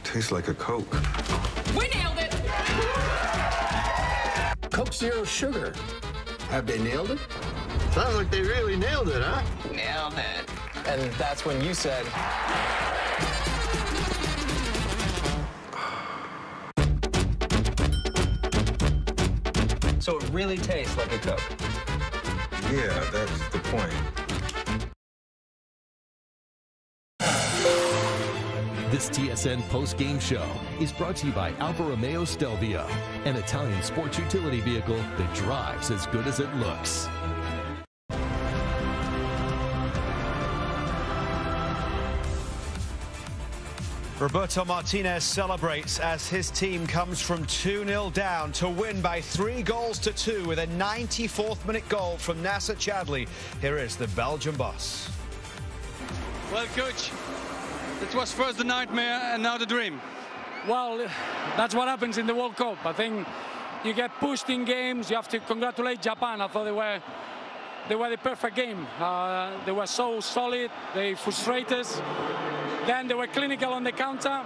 Tastes like a Coke. We nailed it! Coke Zero Sugar. Have they nailed it? Sounds like they really nailed it, huh? Nailed it. And that's when you said... So it really tastes like a Coke. Yeah, that's the point. This TSN post-game show is brought to you by Alfa Romeo Stelvio, an Italian sports utility vehicle that drives as good as it looks. Roberto Martinez celebrates as his team comes from 2-0 down to win by 3-2 with a 94th minute goal from Nasser Chadli. Here is the Belgian boss. Well, coach, it was first the nightmare and now the dream. Well, that's what happens in the World Cup. I think you get pushed in games. You have to congratulate Japan. I thought they were the perfect game. They were so solid. They frustrated us. Then they were clinical on the counter.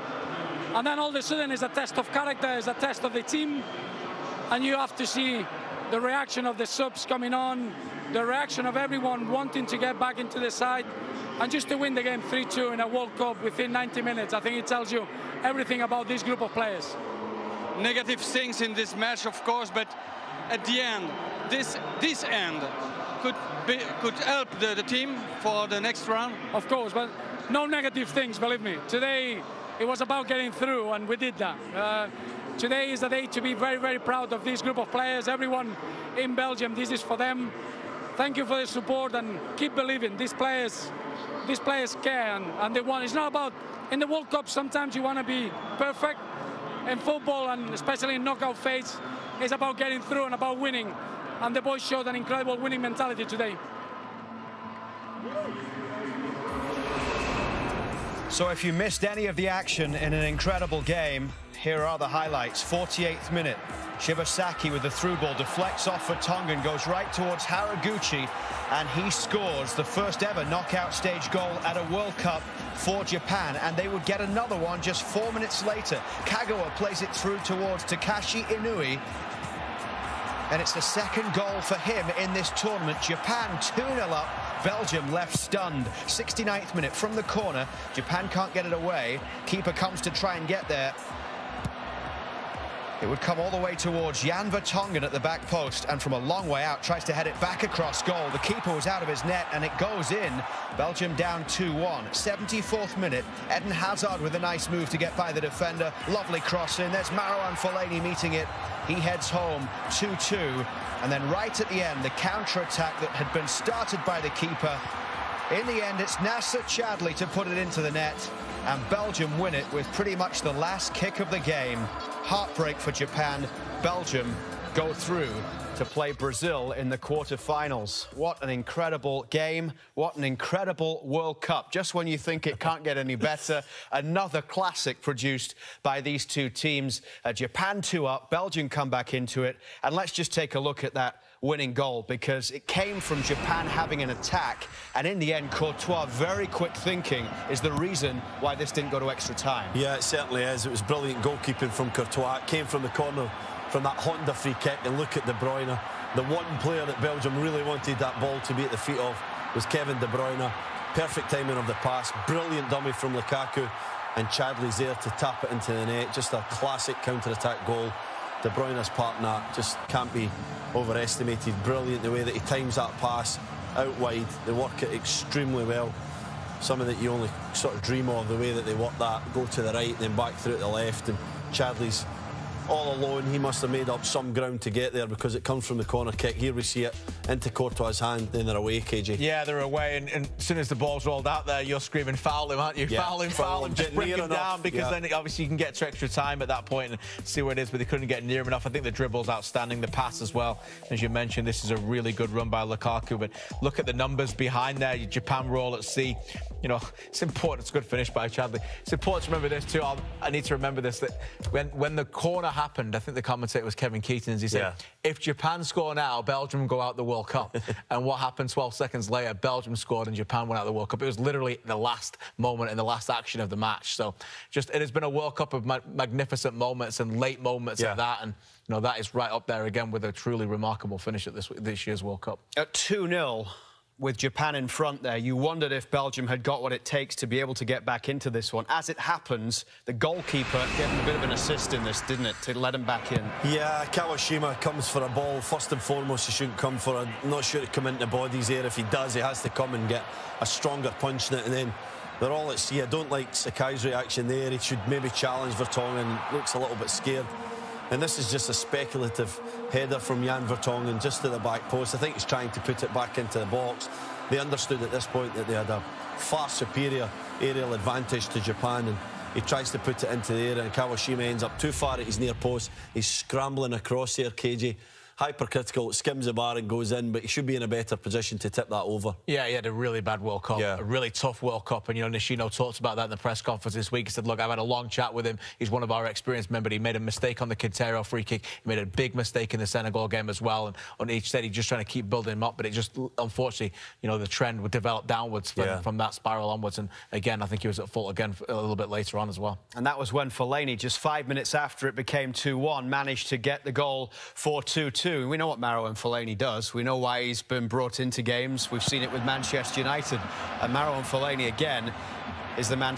And then all of a sudden it's a test of character, it's a test of the team. And you have to see the reaction of the subs coming on, the reaction of everyone wanting to get back into the side. And just to win the game 3-2 in a World Cup within 90 minutes, I think it tells you everything about this group of players. Negative things in this match, of course, but at the end, this end could help the team for the next round. Of course, but no negative things, believe me. Today, it was about getting through, and we did that. Today is a day to be very, very proud of this group of players. Everyone in Belgium, this is for them. Thank you for the support, and keep believing. These players care, and they want. It's not about, in the World Cup, sometimes you want to be perfect. In football, and especially in knockout phase, it's about getting through and about winning. And the boys showed an incredible winning mentality today. So if you missed any of the action in an incredible game, here are the highlights. 48th minute, Shibasaki with the through ball deflects off for Tongan, goes right towards Haraguchi, and he scores the first ever knockout stage goal at a World Cup for Japan, and they would get another one just 4 minutes later. Kagawa plays it through towards Takashi Inui, and it's the second goal for him in this tournament. Japan 2-0 up, Belgium left stunned. 69th minute from the corner, Japan can't get it away. Keeper comes to try and get there. It would come all the way towards Jan Vertonghen at the back post, and from a long way out tries to head it back across goal. The keeper was out of his net and it goes in. Belgium down 2-1. 74th minute, Eden Hazard with a nice move to get by the defender. Lovely cross in. There's Marouane Fellaini meeting it. He heads home 2-2. And then right at the end, the counter-attack that had been started by the keeper. In the end, it's Nasser Chadli to put it into the net, and Belgium win it with pretty much the last kick of the game. Heartbreak for Japan. Belgium go through to play Brazil in the quarterfinals. What an incredible game. What an incredible World Cup. Just when you think it can't get any better, another classic produced by these two teams. Japan 2 up, Belgium come back into it. And let's just take a look at that winning goal, because it came from Japan having an attack, and in the end Courtois' very quick thinking is the reason why this didn't go to extra time. Yeah, it certainly is. It was brilliant goalkeeping from Courtois. It came from the corner from that Honda free kick, and look at De Bruyne. The one player that Belgium really wanted that ball to be at the feet of was Kevin De Bruyne. Perfect timing of the pass, brilliant dummy from Lukaku, and Chadley's there to tap it into the net. Just a classic counter-attack goal. De Bruyne's part in that just can't be overestimated. Brilliant the way that he times that pass out wide. They work it extremely well. Something that you only sort of dream of, the way that they work that, go to the right, then back through to the left, and Chadley's all alone. He must have made up some ground to get there, because it comes from the corner kick. Here we see it into Courtois' hand, then they're away, KJ. Yeah, they're away, and as soon as the ball's rolled out there, you're screaming, foul him, aren't you? Yeah, foul him, just bring him down, because then obviously you can get to extra time at that point and see where it is, but they couldn't get near enough. I think the dribble's outstanding, the pass as well. As you mentioned, this is a really good run by Lukaku, but look at the numbers behind there. Japan roll at sea. You know, it's important. It's a good finish by Chadli. It's important to remember this too. I need to remember this, that when the corner happened, I think the commentator was Kevin Keaton, he said, if Japan score now, Belgium go out the World Cup. And what happened 12 seconds later? Belgium scored and Japan went out the World Cup. It was literally the last moment in the last action of the match. So just it has been a World Cup of magnificent moments and late moments like that. And, you know, that is right up there again with a truly remarkable finish at this year's World Cup. At 2-0. With Japan in front there, you wondered if Belgium had got what it takes to be able to get back into this one. As it happens, the goalkeeper gave him a bit of an assist in this, didn't it, to let him back in? Yeah, Kawashima comes for a ball. First and foremost, he shouldn't come for I'm not sure to come into bodies there. If he does, he has to come and get a stronger punch in it. And then they're all at sea. I don't like Sakai's reaction there. He should maybe challenge Vertonghen. Looks a little bit scared. And this is just a speculative header from Jan Vertonghen just to the back post. I think he's trying to put it back into the box. They understood at this point that they had a far superior aerial advantage to Japan, and he tries to put it into the air, and Kawashima ends up too far at his near post. He's scrambling across there, KJ. Hypercritical, skims the bar and goes in, but he should be in a better position to tip that over. Yeah, he had a really bad World Cup, a really tough World Cup, and, you know, Nishino talked about that in the press conference this week. He said, look, I've had a long chat with him. He's one of our experienced members. He made a mistake on the Quintero free kick. He made a big mistake in the Senegal game as well, and on each set, he's just trying to keep building him up, but it just, unfortunately, you know, the trend would develop downwards from that spiral onwards, and again, I think he was at fault again a little bit later on as well. And that was when Fellaini, just 5 minutes after it became 2-1, managed to get the goal for 2-2. We know what Maro and Fellaini does. We know why he's been brought into games. We've seen it with Manchester United. And Maro and Fellaini, again, is the man